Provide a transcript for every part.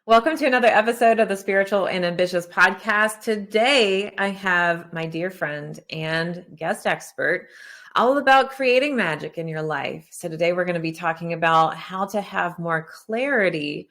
Welcome to another episode of the Spiritual and Ambitious podcast. Today, I have my dear friend and guest expert all about creating magic in your life. So today we're going to be talking about how to have more clarity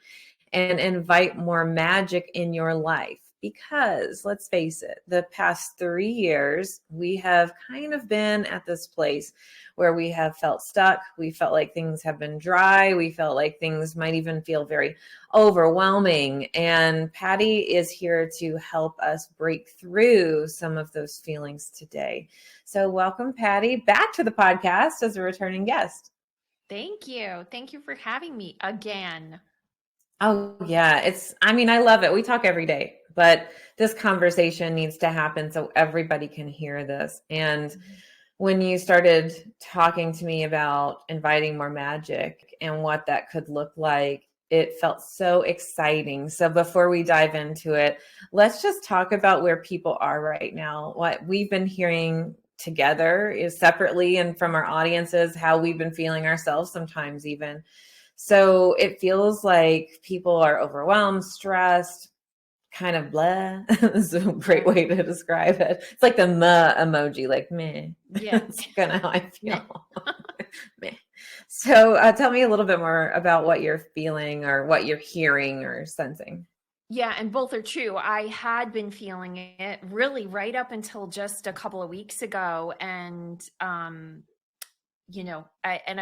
and invite more magic in your life. Because let's face it, the past 3 years, we have kind of been at this place where we have felt stuck. We felt like things have been dry. We felt like things might even feel very overwhelming. And Patty is here to help us break through some of those feelings today. So welcome, Patty, back to the podcast as a returning guest. Thank you. Thank you for having me again. Oh, yeah. I love it. We talk every day, but this conversation needs to happen so everybody can hear this. And when you started talking to me about inviting more magic and what that could look like, it felt so exciting. So before we dive into it, let's just talk about where people are right now. What we've been hearing together is separately and from our audiences, how we've been feeling ourselves sometimes even. So it feels like people are overwhelmed, stressed, kind of blah. It's a great way to describe it. It's like the meh emoji, like meh. Yeah. That's kind of how I feel. Meh. So tell me a little bit more about what you're feeling or what you're hearing or sensing. Yeah, and both are true. I had been feeling it really right up until just a couple of weeks ago. And I've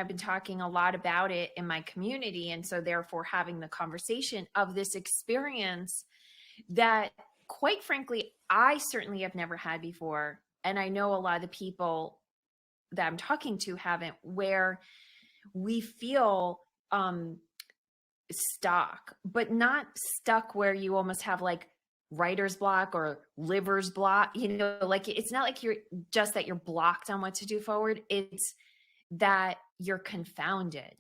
been talking a lot about it in my community. And so therefore having the conversation of this experience that, quite frankly, I certainly have never had before. And I know a lot of the people that I'm talking to haven't, where we feel stuck, but not stuck where you almost have like writer's block or liver's block. Like it's not like you're just that you're blocked on what to do forward. It's that you're confounded,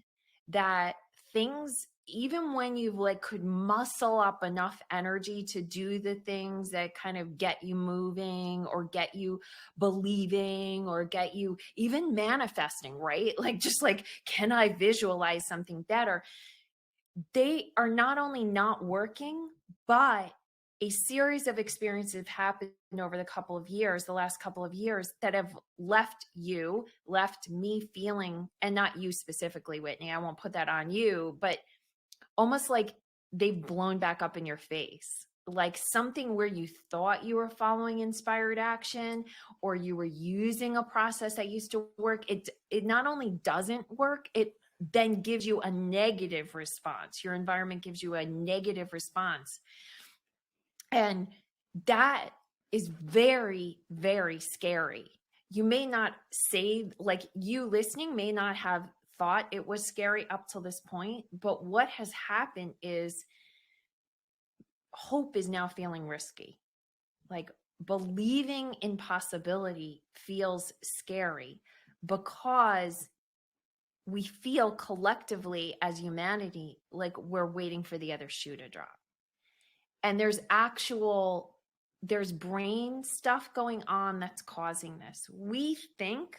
that things, even when you like could muscle up enough energy to do the things that kind of get you moving or get you believing or get you even manifesting, right? Like, just like, can I visualize something better? They are not only not working, but a series of experiences have happened over the last couple of years, that have left me feeling, and not you specifically, Whitney, I won't put that on you, but almost like they've blown back up in your face. Like something where you thought you were following inspired action or you were using a process that used to work. It not only doesn't work, it then gives you a negative response. Your environment gives you a negative response. And that is very, very scary. You may not say, like, you listening may not have thought it was scary up till this point, but what has happened is hope is now feeling risky. Like, believing in possibility feels scary because we feel collectively as humanity like we're waiting for the other shoe to drop. And there's brain stuff going on that's causing this. We think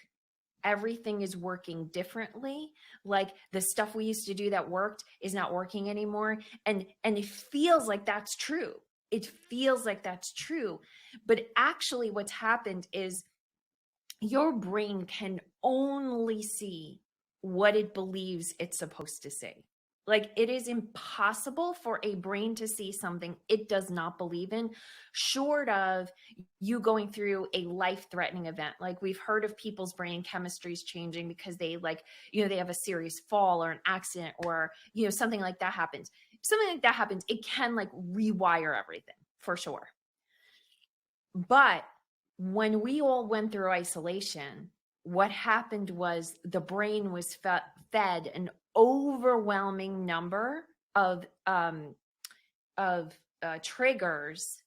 everything is working differently, like the stuff we used to do that worked is not working anymore. And it feels like that's true. It feels like that's true. But actually what's happened is your brain can only see what it believes it's supposed to see. Like, it is impossible for a brain to see something it does not believe in, short of you going through a life-threatening event. Like, we've heard of people's brain chemistries changing because they they have a serious fall or an accident, or, something like that happens. If something like that happens, it can like rewire everything for sure. But when we all went through isolation, what happened was the brain was fed an overwhelming number of triggers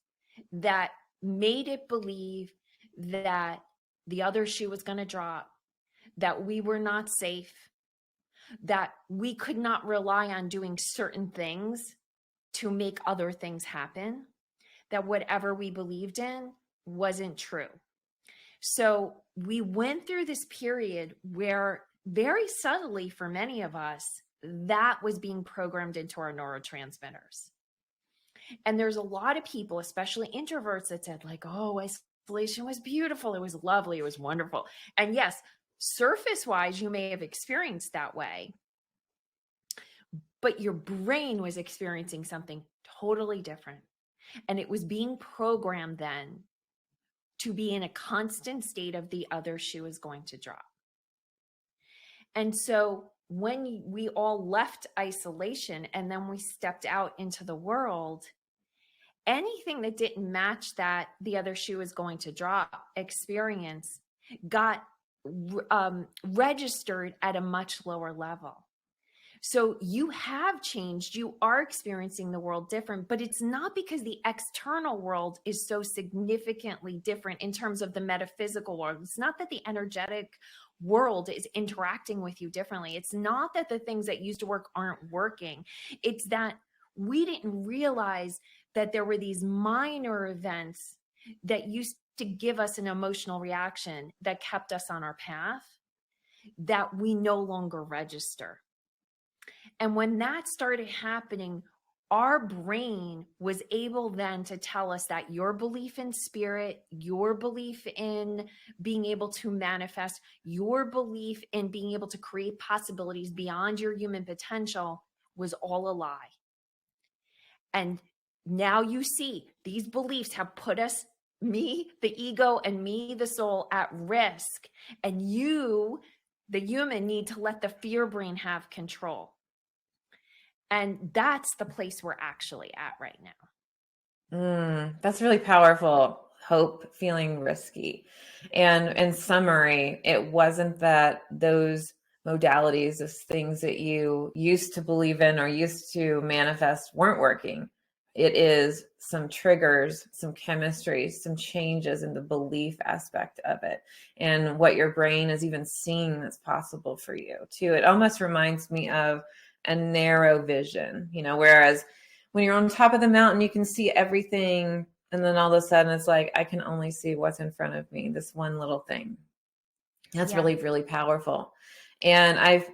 that made it believe that the other shoe was going to drop, that we were not safe, that we could not rely on doing certain things to make other things happen, that whatever we believed in wasn't true. So we went through this period where, very subtly for many of us, that was being programmed into our neurotransmitters. And there's a lot of people, especially introverts, that said like, oh, isolation was beautiful. It was lovely. It was wonderful. And yes, surface wise, you may have experienced that way, but your brain was experiencing something totally different. And it was being programmed then to be in a constant state of the other shoe is going to drop. And so when we all left isolation and then we stepped out into the world, anything that didn't match that the other shoe is going to drop experience got registered at a much lower level. So you have changed, you are experiencing the world different, but it's not because the external world is so significantly different in terms of the metaphysical world. It's not that the energetic world is interacting with you differently. It's not that the things that used to work aren't working. It's that we didn't realize that there were these minor events that used to give us an emotional reaction that kept us on our path that we no longer register. And when that started happening, our brain was able then to tell us that your belief in spirit, your belief in being able to manifest, your belief in being able to create possibilities beyond your human potential was all a lie. And now you see these beliefs have put us, me, the ego, and me, the soul, at risk. And you, the human, need to let the fear brain have control. And that's the place we're actually at right now. That's really powerful. Hope feeling risky. And in summary, it wasn't that those modalities, those things that you used to believe in or used to manifest weren't working. It is some triggers, some chemistry, some changes in the belief aspect of it and what your brain is even seeing that's possible for you too. It almost reminds me of a narrow vision, whereas when you're on top of the mountain, you can see everything. And then all of a sudden it's like, I can only see what's in front of me, this one little thing. That's really, really powerful. And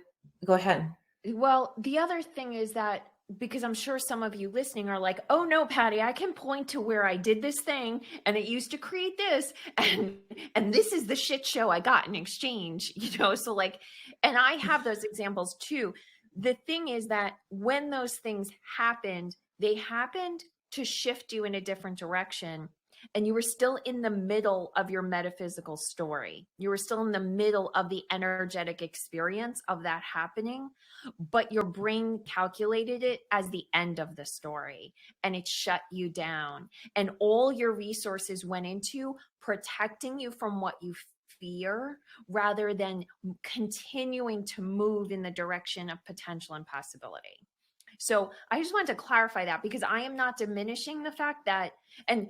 go ahead. Well, the other thing is that, because I'm sure some of you listening are like, oh no, Patty, I can point to where I did this thing and it used to create this. And this is the shit show I got in exchange, So like, and I have those examples too. The thing is that when those things happened, they happened to shift you in a different direction. And you were still in the middle of your metaphysical story. You were still in the middle of the energetic experience of that happening, but your brain calculated it as the end of the story and it shut you down. And all your resources went into protecting you from what you fear rather than continuing to move in the direction of potential and possibility. So I just wanted to clarify that, because I am not diminishing the fact that, and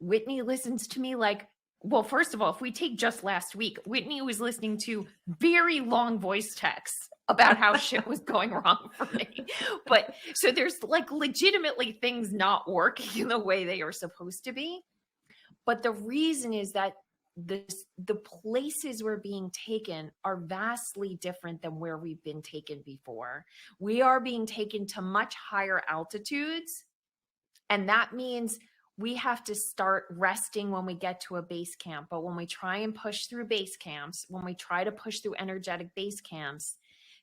Whitney listens to me like, well, first of all, if we take just last week, Whitney was listening to very long voice texts about how shit was going wrong for me. But so there's like legitimately things not working the way they are supposed to be. But the reason is that the places we're being taken are vastly different than where we've been taken before. We are being taken to much higher altitudes. And that means we have to start resting when we get to a base camp. But when we try and push through base camps, when we try to push through energetic base camps,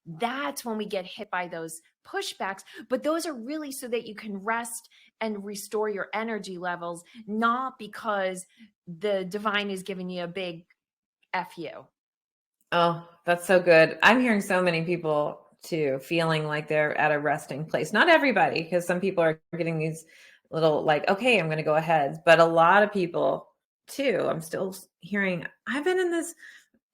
that's when we get hit by those pushbacks. But those are really so that you can rest and restore your energy levels, not because the divine is giving you a big F you. Oh, that's so good. I'm hearing so many people too, feeling like they're at a resting place. Not everybody, because some people are getting these little like, okay, I'm going to go ahead. But a lot of people too, I'm still hearing, I've been in this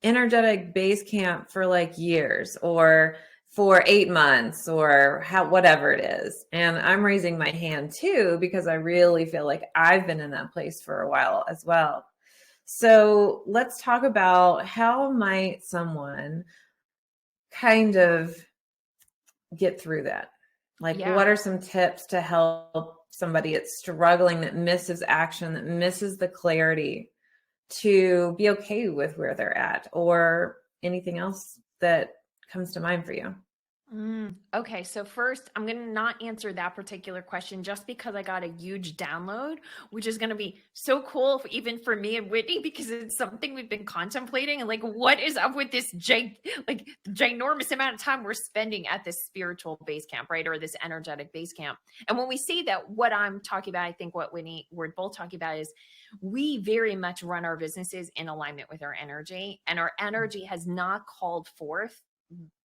energetic base camp for like years or for 8 months or whatever it is. And I'm raising my hand too, because I really feel like I've been in that place for a while as well. So let's talk about how might someone kind of get through that? Like, what are some tips to help somebody that's struggling, that misses action, that misses the clarity to be okay with where they're at, or anything else that comes to mind for you? Okay, so first, I'm going to not answer that particular question just because I got a huge download, which is going to be so cool, even for me and Whitney, because it's something we've been contemplating. And like, what is up with this ginormous amount of time we're spending at this spiritual base camp, right? Or this energetic base camp. And when we say that, what I'm talking about, I think what Whitney, we're both talking about is we very much run our businesses in alignment with our energy, and our energy has not called forth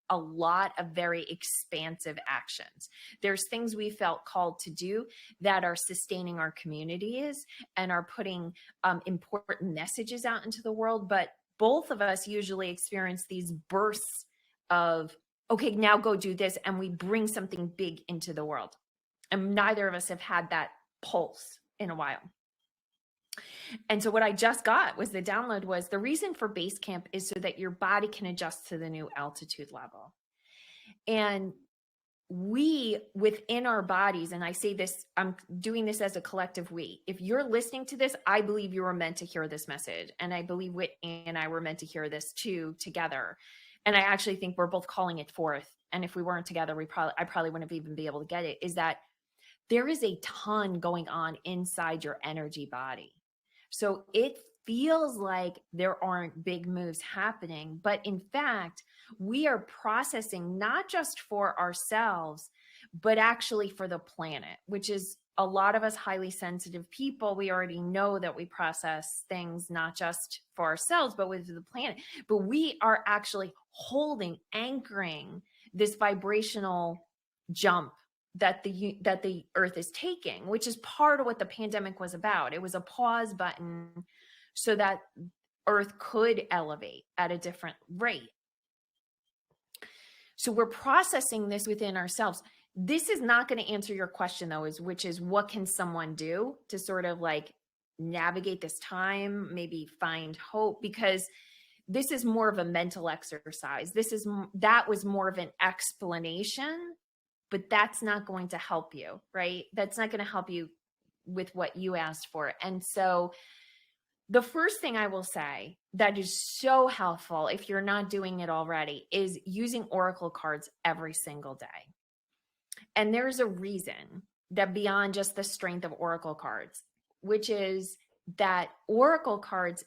a lot of very expansive actions. There's things we felt called to do that are sustaining our communities and are putting important messages out into the world. But both of us usually experience these bursts of, okay, now go do this. And we bring something big into the world. And neither of us have had that pulse in a while. And so what I just got was the download was the reason for base camp is so that your body can adjust to the new altitude level. And we within our bodies, and I say this, I'm doing this as a collective we. If you're listening to this, I believe you were meant to hear this message. And I believe Whitney and I were meant to hear this too together. And I actually think we're both calling it forth. And if we weren't together, I probably wouldn't even be able to get it, is that there is a ton going on inside your energy body. So it feels like there aren't big moves happening, but in fact, we are processing not just for ourselves, but actually for the planet, which is a lot of us highly sensitive people. We already know that we process things not just for ourselves, but with the planet. But we are actually anchoring this vibrational jump that the earth is taking, which is part of what the pandemic was about. It was a pause button so that earth could elevate at a different rate. So we're processing this within ourselves. This is not going to answer your question though, which is what can someone do to sort of like navigate this time, maybe find hope, because this is more of a mental exercise. That was more of an explanation, but that's not going to help you, right? That's not going to help you with what you asked for. And so the first thing I will say that is so helpful, if you're not doing it already, is using oracle cards every single day. And there's a reason that beyond just the strength of oracle cards, which is that oracle cards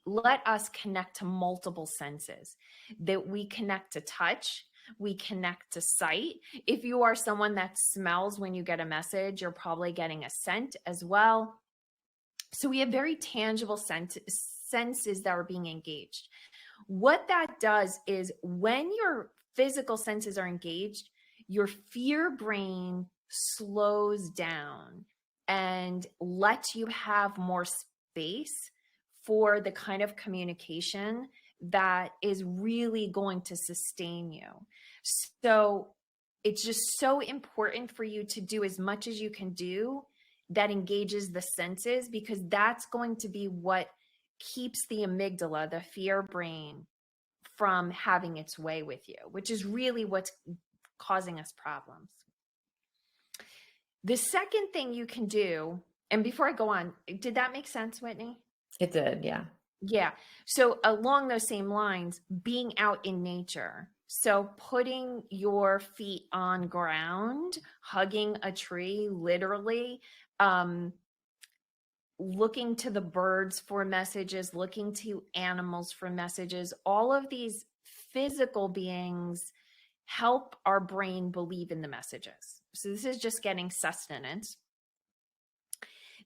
let us connect to multiple senses, that we connect to touch, we connect to sight. If you are someone that smells when you get a message, you're probably getting a scent as well. So we have very tangible senses that are being engaged. What that does is when your physical senses are engaged, your fear brain slows down and lets you have more space for the kind of communication that is really going to sustain you. So it's just so important for you to do as much as you can do that engages the senses, because that's going to be what keeps the amygdala, the fear brain, from having its way with you, which is really what's causing us problems. The second thing you can do, and before I go on, did that make sense, Whitney? It did, yeah. Yeah. So along those same lines, being out in nature. So putting your feet on ground, hugging a tree, literally, looking to the birds for messages, looking to animals for messages, all of these physical beings help our brain believe in the messages. So this is just getting sustenance.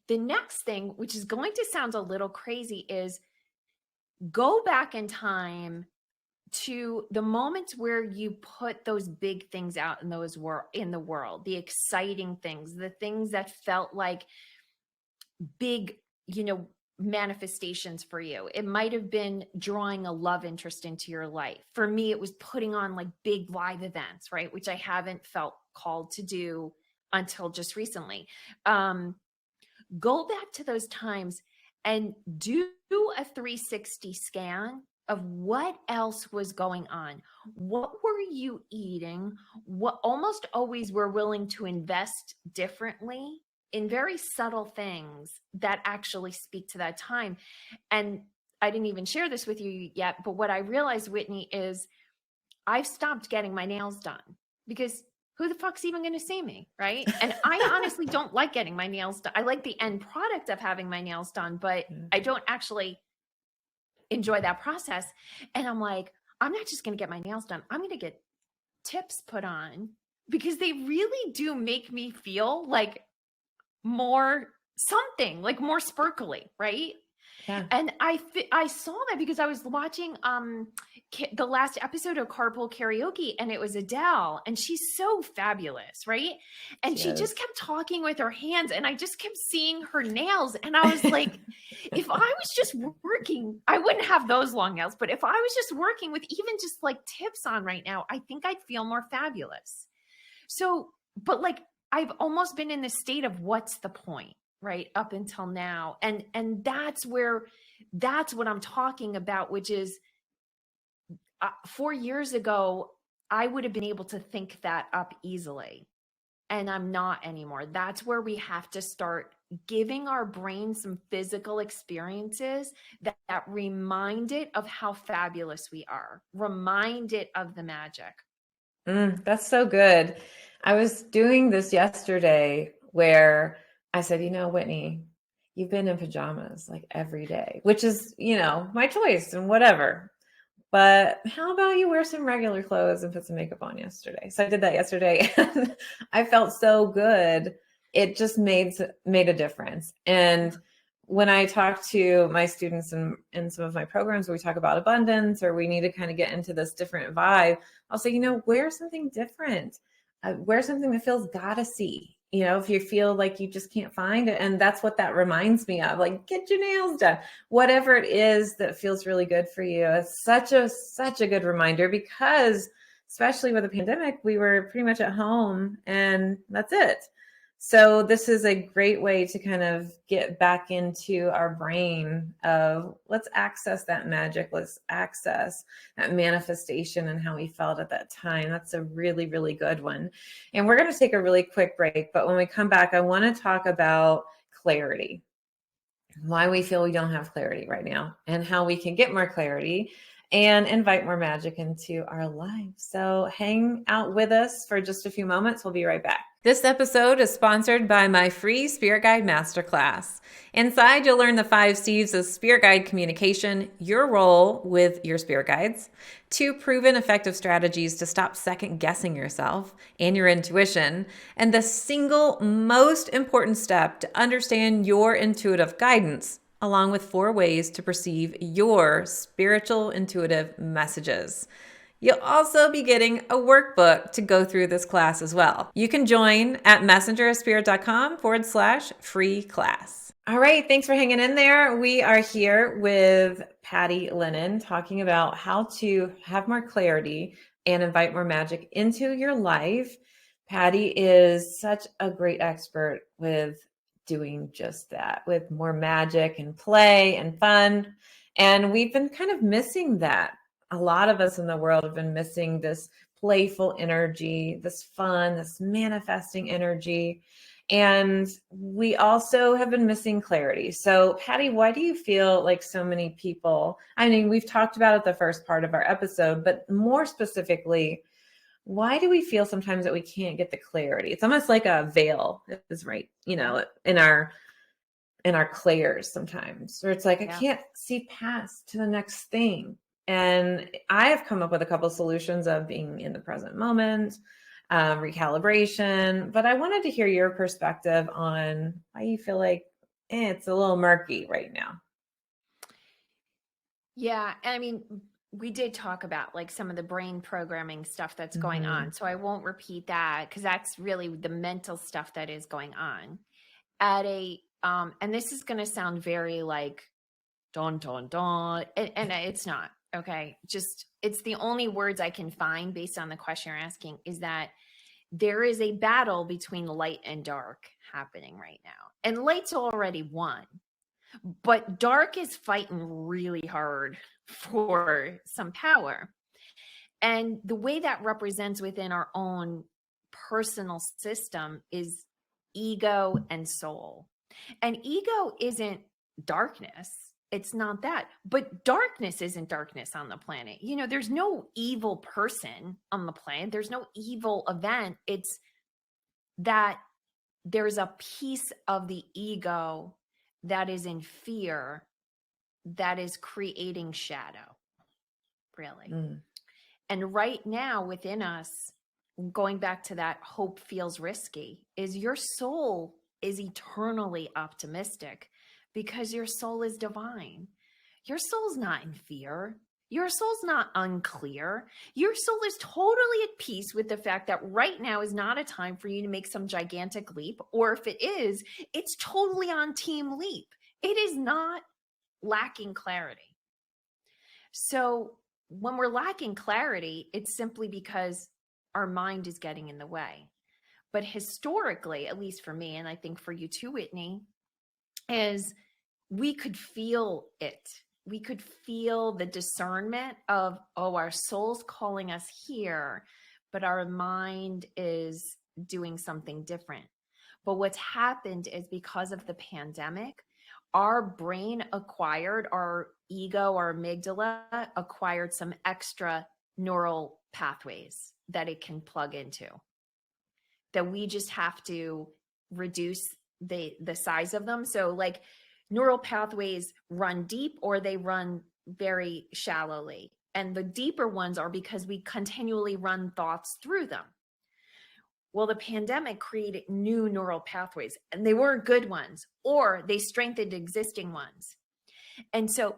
The next thing, which is going to sound a little crazy, is go back in time to the moments where you put those big things out in the world, the exciting things, the things that felt like big, manifestations for you. It might have been drawing a love interest into your life. For me, it was putting on like big live events, right? Which I haven't felt called to do until just recently. Go back to those times and do a 360 scan of what else was going on. What were you eating? What almost always we're willing to invest differently in very subtle things that actually speak to that time. And I didn't even share this with you yet, but what I realized, Whitney, is I've stopped getting my nails done because who the fuck's even going to see me, right? And I honestly don't like getting my nails done. I like the end product of having my nails done, but I don't actually enjoy that process. And I'm like, I'm not just going to get my nails done. I'm going to get tips put on because they really do make me feel like more something, like more sparkly, right? Yeah. And I saw that because I was watching the last episode of Carpool Karaoke, and it was Adele, and she's so fabulous, right? And she just kept talking with her hands, and I just kept seeing her nails, and I was like, if I was just working, I wouldn't have those long nails, but if I was just working with even just like tips on right now, I think I'd feel more fabulous. So, but like I've almost been in the state of what's the point? Right up until now, and that's what I'm talking about, which is 4 years ago I would have been able to think that up easily, and I'm not anymore. That's where we have to start giving our brain some physical experiences that remind it of how fabulous we are, remind it of the magic. That's so good. I was doing this yesterday where I said, Whitney, you've been in pajamas like every day, which is, my choice and whatever. But how about you wear some regular clothes and put some makeup on yesterday? So I did that yesterday and I felt so good. It just made a difference. And when I talk to my students in some of my programs where we talk about abundance or we need to kind of get into this different vibe, I'll say, wear something different. Wear something that feels goddessy. If you feel like you just can't find it. And that's what that reminds me of, like, get your nails done, whatever it is that feels really good for you. It's such a good reminder because especially with the pandemic, we were pretty much at home and that's it. So this is a great way to kind of get back into our brain of let's access that magic. Let's access that manifestation and how we felt at that time. That's a really, really good one. And we're going to take a really quick break. But when we come back, I want to talk about clarity, why we feel we don't have clarity right now and how we can get more clarity and invite more magic into our lives. So hang out with us for just a few moments. We'll be right back. This episode is sponsored by my free Spirit Guide Masterclass. Inside, you'll learn the 5 C's of Spirit Guide communication, your role with your Spirit Guides, 2 proven effective strategies to stop second guessing yourself and your intuition, and the single most important step to understand your intuitive guidance, along with 4 ways to perceive your spiritual intuitive messages. You'll also be getting a workbook to go through this class as well. You can join at messengerofspirit.com/free class. All right, thanks for hanging in there. We are here with Patty Lennon talking about how to have more clarity and invite more magic into your life. Patty is such a great expert with doing just that, with more magic and play and fun. And we've been kind of missing that. A lot of us in the world have been missing this playful energy, this fun, this manifesting energy. And we also have been missing clarity. So, Patty, why do you feel like so many people, I mean, we've talked about it the first part of our episode, but more specifically, why do we feel sometimes that we can't get the clarity? It's almost like a veil is right, in our clairs sometimes, or it's like, I can't see past to the next thing. And I have come up with a couple of solutions of being in the present moment, recalibration, but I wanted to hear your perspective on why you feel like it's a little murky right now. Yeah, I mean, we did talk about like some of the brain programming stuff that's going on. So I won't repeat that because that's really the mental stuff that is going on at a and this is going to sound very like dun dun dun, and it's not. Okay, just it's the only words I can find based on the question you're asking is that there is a battle between light and dark happening right now, and light's already won, but dark is fighting really hard for some power. And the way that represents within our own personal system is ego and soul. And ego isn't darkness. It's not that. But darkness isn't darkness on the planet. There's no evil person on the planet. There's no evil event. It's that there's a piece of the ego that is in fear that is creating shadow, really. And right now within us, going back to that hope feels risky, is your soul is eternally optimistic because your soul is divine. Your soul's not in fear. Your soul's not unclear. Your soul is totally at peace with the fact that right now is not a time for you to make some gigantic leap. Or if it is, it's totally on team leap. It is not lacking clarity. So when we're lacking clarity, it's simply because our mind is getting in the way. But historically, at least for me, and I think for you too, Whitney, is we could feel it. We could feel the discernment of, our soul's calling us here, but our mind is doing something different. But what's happened is because of the pandemic, our brain acquired, our ego, our amygdala acquired some extra neural pathways that it can plug into, that we just have to reduce the size of them. So like neural pathways run deep or they run very shallowly. And the deeper ones are because we continually run thoughts through them. Well, the pandemic created new neural pathways, and they weren't good ones, or they strengthened existing ones. And so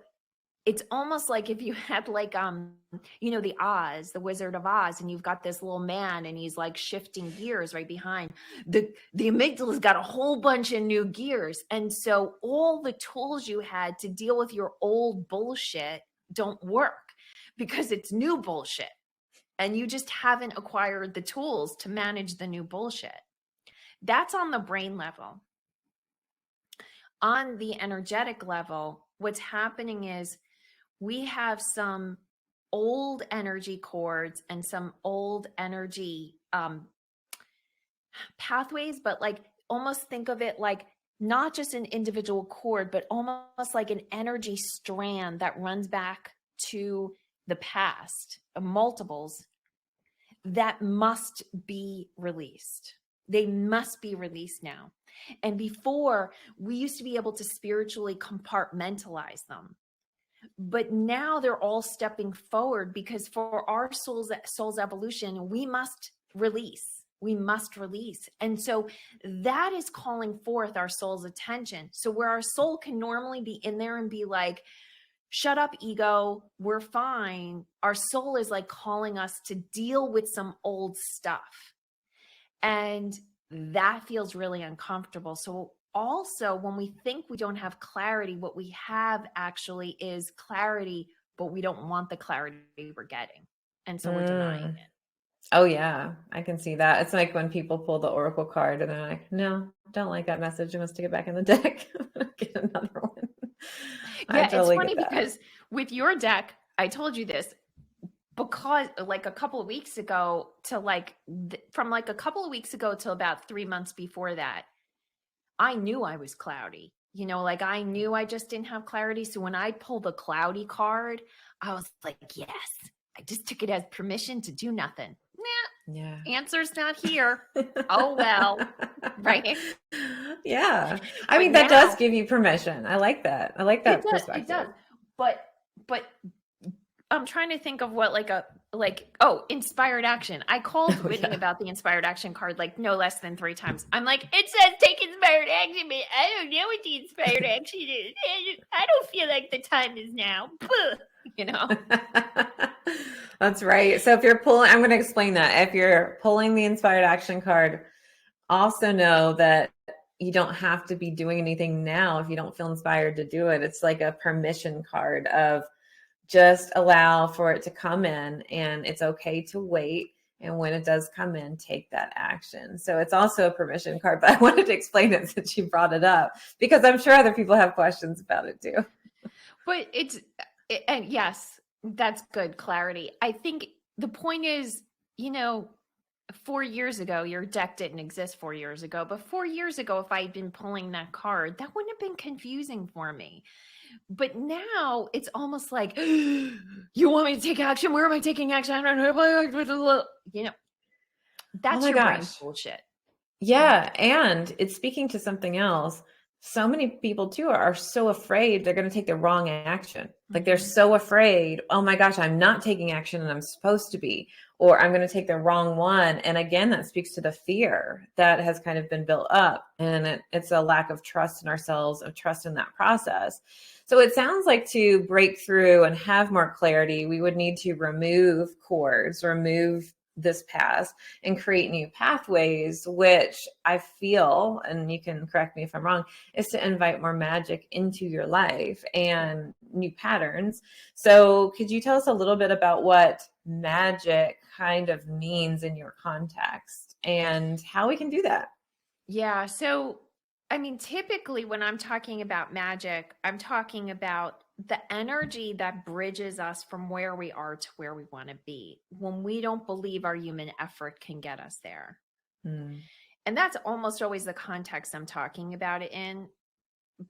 it's almost like if you had like, the Oz, the Wizard of Oz, and you've got this little man and he's like shifting gears right behind. The amygdala's got a whole bunch of new gears. And so all the tools you had to deal with your old bullshit don't work because it's new bullshit. And you just haven't acquired the tools to manage the new bullshit. That's on the brain level. On the energetic level, what's happening is we have some old energy cords and some old energy pathways, but like almost think of it like not just an individual cord, but almost like an energy strand that runs back to the past, multiples that must be released. They must be released now. And before, we used to be able to spiritually compartmentalize them. But now they're all stepping forward because for our soul's evolution, we must release. We must release. And so that is calling forth our soul's attention. So where our soul can normally be in there and be like, shut up, ego, we're fine. Our soul is like calling us to deal with some old stuff. And that feels really uncomfortable. So also, when we think we don't have clarity, what we have actually is clarity, but we don't want the clarity we're getting. And so we're denying it. Oh, yeah. I can see that. It's like when people pull the Oracle card and they're like, no, don't like that message. You must stick it back in the deck. Get another one. Yeah, totally, it's funny because with your deck, I told you this because like a couple of weeks ago to like from like a couple of weeks ago to about 3 months before that, I knew I was cloudy. Like I knew I just didn't have clarity. So when I pulled the cloudy card, I was like, yes, I just took it as permission to do nothing. Nah, yeah. Answer's not here. Oh, well, right? Yeah. I mean, that does give you permission. I like that. I like that perspective. It does. But I'm trying to think of what inspired action. I called Whitney about the inspired action card like no less than 3 times. I'm like, it says take inspired action, but I don't know what the inspired action is. I don't feel like the time is now. That's right. So if you're pulling, I'm going to explain that. If you're pulling the inspired action card, also know that you don't have to be doing anything now if you don't feel inspired to do it. It's like a permission card of just allow for it to come in, and it's okay to wait. And when it does come in, take that action. So it's also a permission card, but I wanted to explain it since you brought it up because I'm sure other people have questions about it too. But and yes, that's good clarity. I think the point is, 4 years ago, your deck didn't exist 4 years ago, but 4 years ago, if I had been pulling that card, that wouldn't have been confusing for me But now it's almost like, you want me to take action? Where am I taking action? I don't know. You know, Oh that's my your brain's gosh. bullshit. Yeah, and it's speaking to something else. So many people too are so afraid they're going to take the wrong action. Like they're so afraid, oh my gosh, I'm not taking action and I'm supposed to be, or I'm going to take the wrong one. And again, that speaks to the fear that has kind of been built up. And it's a lack of trust in ourselves, of trust in that process. So it sounds like to break through and have more clarity, we would need to remove cords, remove this past, and create new pathways, which I feel, and you can correct me if I'm wrong, is to invite more magic into your life and new patterns. So could you tell us a little bit about what magic kind of means in your context and how we can do that? Yeah. So, I mean, typically when I'm talking about magic, I'm talking about the energy that bridges us from where we are to where we want to be when we don't believe our human effort can get us there. Hmm. And that's almost always the context I'm talking about it in.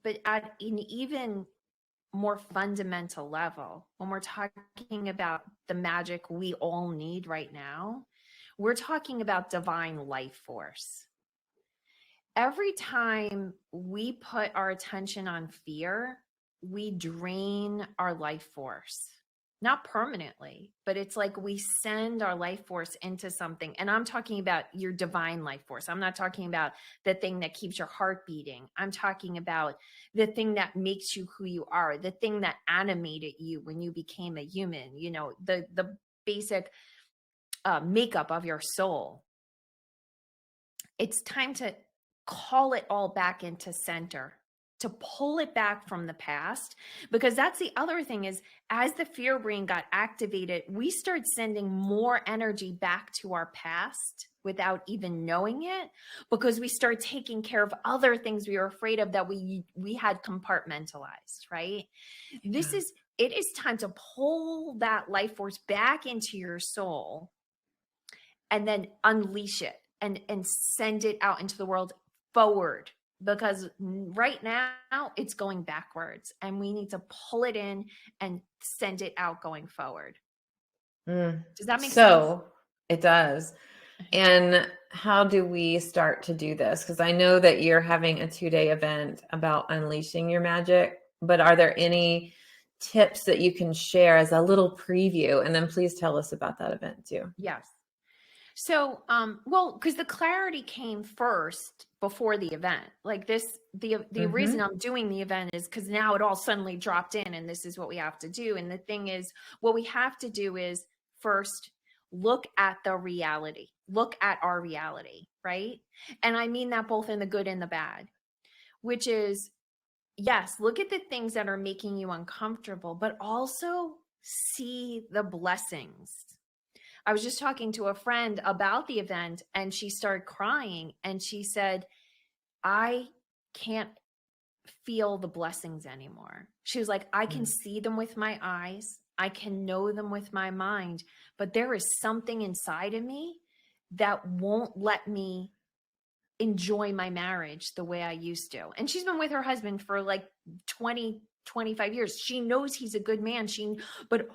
But at an even more fundamental level, when we're talking about the magic we all need right now, we're talking about divine life force. Every time we put our attention on fear, we drain our life force. Not permanently, but it's like we send our life force into something. And I'm talking about your divine life force. I'm not talking about the thing that keeps your heart beating. I'm talking about the thing that makes you who you are, the thing that animated you when you became a human, you know, the basic makeup of your soul. It's time to call it all back into center, to pull it back from the past, because that's the other thing is as the fear brain got activated, we start sending more energy back to our past without even knowing it, because we start taking care of other things we were afraid of that we had compartmentalized, right? Yeah. It is time to pull that life force back into your soul and then unleash it and send it out into the world forward, because right now it's going backwards and we need to pull it in and send it out going forward. Does that make sense? So it does. And how do we start to do this? Because I know that you're having a 2-day event about unleashing your magic, but are there any tips that you can share as a little preview? And then please tell us about that event too. Yes. So, well, because the clarity came first before the event. Like this, the reason Mm-hmm. I'm doing the event is because now it all suddenly dropped in, and this is what we have to do. And the thing is, what we have to do is first look at the reality, look at our reality, right? And I mean that both in the good and the bad, which is yes, look at the things that are making you uncomfortable, but also see the blessings. I was just talking to a friend about the event and she started crying and she said, I can't feel the blessings anymore. She was like, I can see them with my eyes, I can know them with my mind, but there is something inside of me that won't let me enjoy my marriage the way I used to. And she's been with her husband for like 20, 25 years. She knows he's a good man. But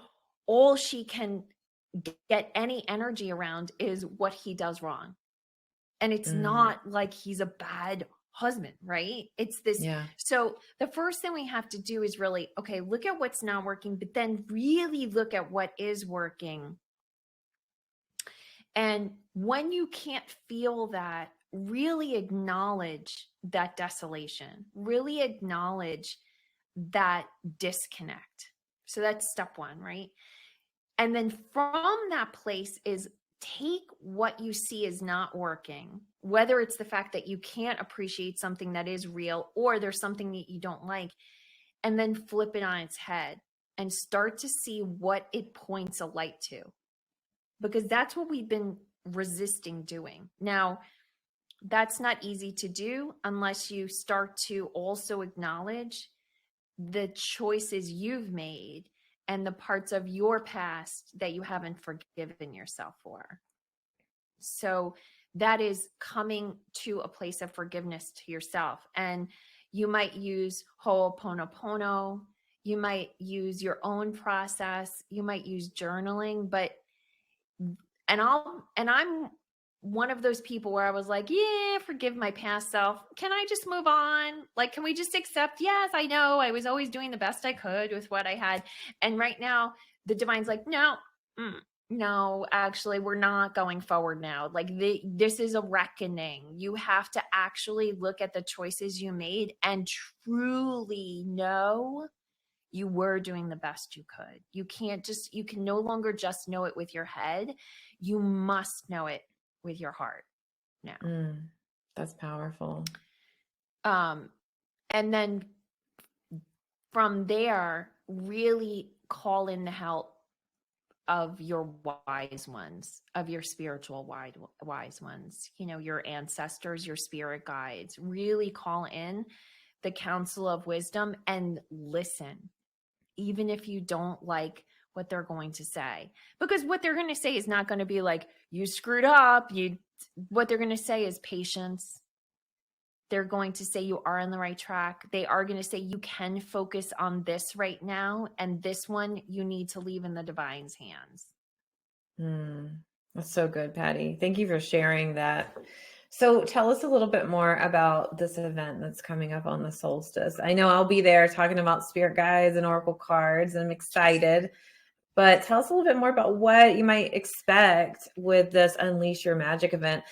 all she can get any energy around is what he does wrong. And it's Mm, not like he's a bad husband, right? It's this. yeah. So the first thing we have to do is really, okay, look at what's not working, but then really look at what is working. And when you can't feel that, really acknowledge that desolation, really acknowledge that disconnect. So that's step one, right? And then from that place is take what you see is not working, whether it's the fact that you can't appreciate something that is real or there's something that you don't like, and then flip it on its head and start to see what it points a light to, because that's what we've been resisting doing. Now, that's not easy to do unless you start to also acknowledge the choices you've made and the parts of your past that you haven't forgiven yourself for. So that is coming to a place of forgiveness to yourself. And you might use Ho'oponopono. You might use your own process. You might use journaling, but I'm one of those people where I was like, yeah, forgive my past self. Can I just move on? Like, can we just accept, yes, I know I was always doing the best I could with what I had. And right now the divine's like, no, no, actually, we're not going forward now. Like this is a reckoning. You have to actually look at the choices you made and truly know you were doing the best you could. You can no longer just know it with your head. You must know it with your heart now. That's powerful. And then from there, really call in the help of your wise ones, of your spiritual wise ones, your ancestors, your spirit guides. Really call in the counsel of wisdom and listen, even if you don't like what they're going to say, because what they're going to say is not going to be like, you screwed up. What they're going to say is patience. They're going to say you are on the right track. They are going to say you can focus on this right now, and this one you need to leave in the divine's hands. That's so good, Patty. Thank you for sharing that. So tell us a little bit more about this event that's coming up on the solstice. I know I'll be there talking about spirit guides and oracle cards, and I'm excited. But tell us a little bit more about what you might expect with this Unleash Your Magic event.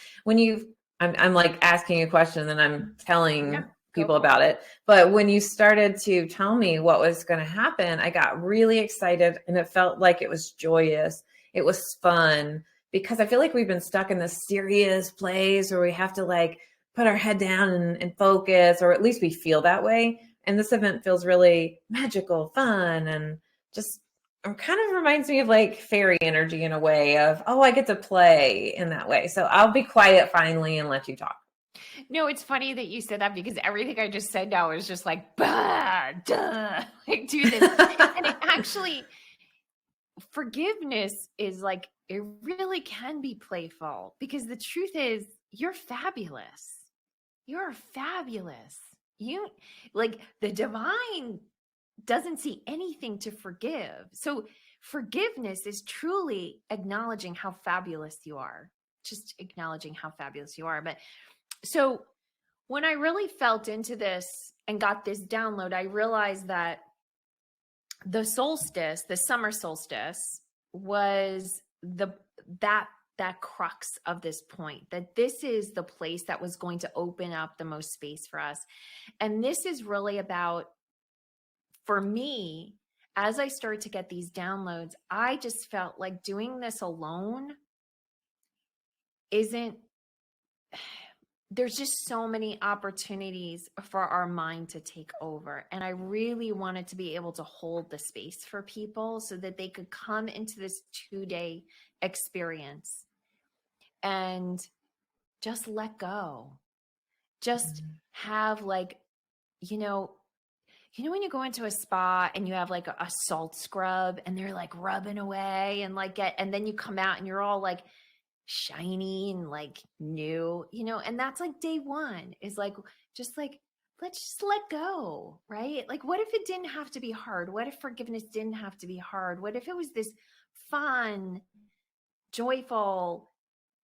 I'm like asking a question and I'm telling people about it. But when you started to tell me what was going to happen, I got really excited, and it felt like it was joyous. It was fun, because I feel like we've been stuck in this serious place where we have to like put our head down and focus, or at least we feel that way. And this event feels really magical, fun, and just kind of reminds me of like fairy energy in a way of, oh, I get to play in that way. So I'll be quiet finally and let you talk. No, it's funny that you said that, because everything I just said now is just like, bah, duh, like do this. And it actually, forgiveness is like, it really can be playful, because the truth is you're fabulous. You're fabulous. You, like, the divine doesn't see anything to forgive. So forgiveness is truly acknowledging how fabulous you are, just acknowledging how fabulous you are. But so when I really felt into this and got this download, I realized that the solstice, the summer solstice, was that crux of this point, that this is the place that was going to open up the most space for us. And this is really about, for me, as I started to get these downloads, I just felt like doing this alone there's just so many opportunities for our mind to take over. And I really wanted to be able to hold the space for people so that they could come into this 2-day experience and just let go. Just have like, when you go into a spa and you have like a salt scrub and they're like rubbing away and and then you come out and you're all like shiny and like new, and that's like day one, is like, just like, let's just let go, right? Like, what if it didn't have to be hard? What if forgiveness didn't have to be hard? What if it was this fun, joyful,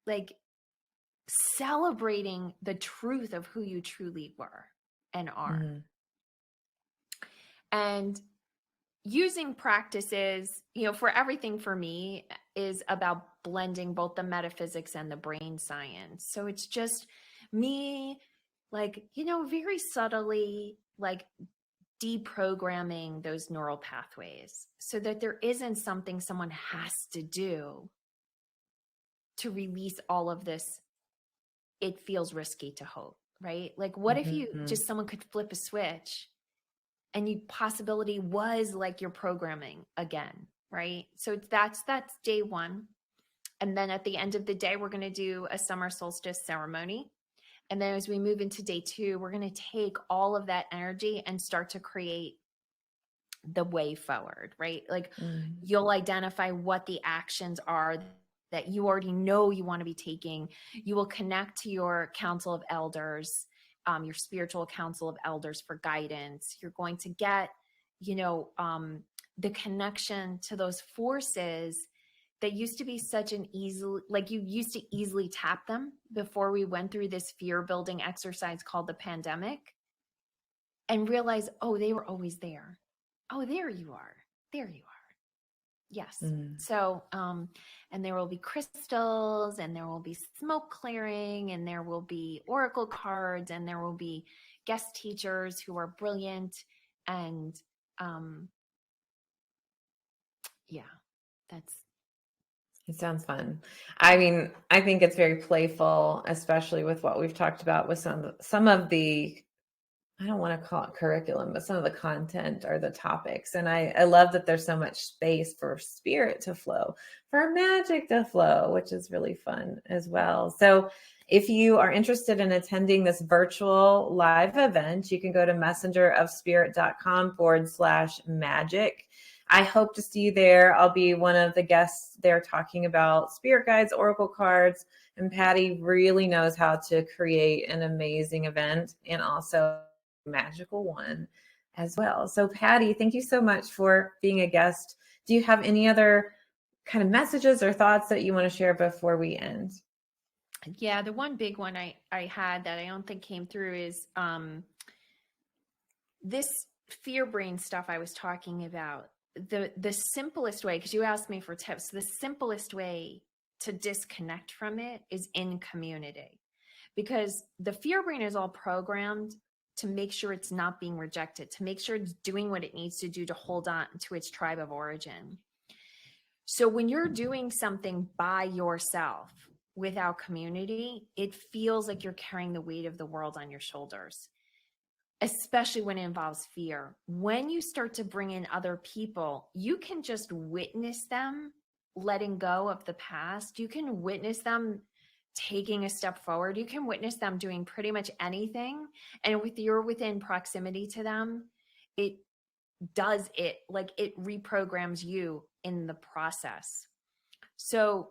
like celebrating the truth of who you truly were and are? And using practices, for everything, for me, is about blending both the metaphysics and the brain science. So it's just me, like, very subtly, like deprogramming those neural pathways so that there isn't something someone has to do to release all of this. It feels risky to hope, right? Like, what if someone could flip a switch and the possibility was like you're programming again, right? So that's day one. And then at the end of the day, we're going to do a summer solstice ceremony. And then as we move into day two, we're going to take all of that energy and start to create the way forward, right? Like you'll identify what the actions are that you already know you want to be taking. You will connect to your council of elders, your spiritual council of elders, for guidance. You're going to get, the connection to those forces that used to be such an easy, like you used to easily tap them before we went through this fear building exercise called the pandemic, and realize, oh, they were always there. Oh, there you are. There you are. Yes. So, and there will be crystals, and there will be smoke clearing, and there will be oracle cards, and there will be guest teachers who are brilliant. And it sounds fun. I mean, I think it's very playful, especially with what we've talked about with some of the, I don't want to call it curriculum, but some of the content or the topics. And I love that there's so much space for spirit to flow, for magic to flow, which is really fun as well. So if you are interested in attending this virtual live event, you can go to messengerofspirit.com/magic. I hope to see you there. I'll be one of the guests there talking about spirit guides, oracle cards, and Patty really knows how to create an amazing event and also a magical one as well. So Patty, thank you so much for being a guest. Do you have any other kind of messages or thoughts that you want to share before we end? Yeah, the one big one I had that I don't think came through is this fear brain stuff I was talking about. The simplest way, because you asked me for tips, the simplest way to disconnect from it is in community, because the fear brain is all programmed to make sure it's not being rejected, to make sure it's doing what it needs to do to hold on to its tribe of origin. So when you're doing something by yourself without community, it feels like you're carrying the weight of the world on your shoulders, especially when it involves fear. When you start to bring in other people, you can just witness them letting go of the past. You can witness them taking a step forward. You can witness them doing pretty much anything. And with you're within proximity to them, it does it, like it reprograms you in the process. So,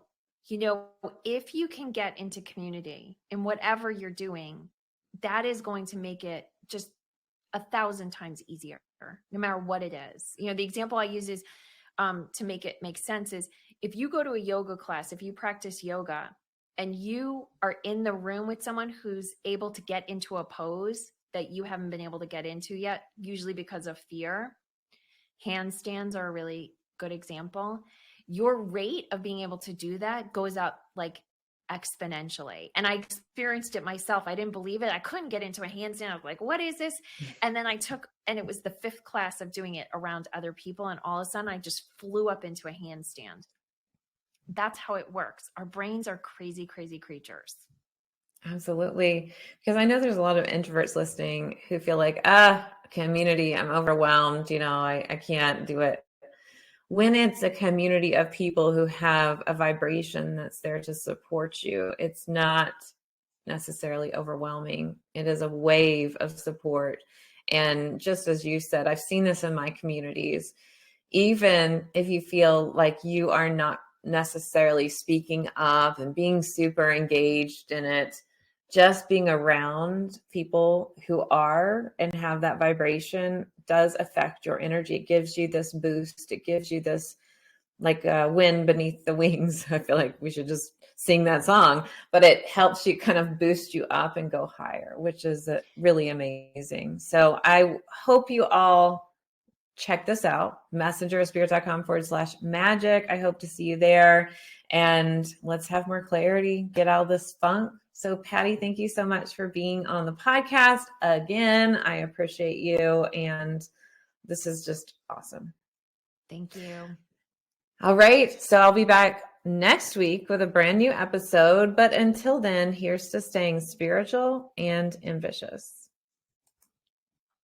if you can get into community in whatever you're doing, that is going to make it just 1,000 times easier, no matter what it is. The example I use is to make it make sense is if you go to a yoga class, if you practice yoga and you are in the room with someone who's able to get into a pose that you haven't been able to get into yet, usually because of fear, handstands are a really good example. Your rate of being able to do that goes up like exponentially. And I experienced it myself. I didn't believe it. I couldn't get into a handstand. I was like, what is this? And then and it was the 5th class of doing it around other people. And all of a sudden I just flew up into a handstand. That's how it works. Our brains are crazy, crazy creatures. Absolutely. Because I know there's a lot of introverts listening who feel like, community, I'm overwhelmed. I can't do it. When it's a community of people who have a vibration that's there to support you, it's not necessarily overwhelming. It is a wave of support. And just as you said, I've seen this in my communities. Even if you feel like you are not necessarily speaking up and being super engaged in it, just being around people who are and have that vibration does affect your energy. It gives you this boost. It gives you this like wind beneath the wings. I feel like we should just sing that song, but it helps you kind of boost you up and go higher, which is really amazing. So I hope you all check this out, messengerofspirit.com/magic. I hope to see you there, and let's have more clarity, get out of this funk. So Patty, thank you so much for being on the podcast again. I appreciate you. And this is just awesome. Thank you. All right. So I'll be back next week with a brand new episode. But until then, here's to staying spiritual and ambitious.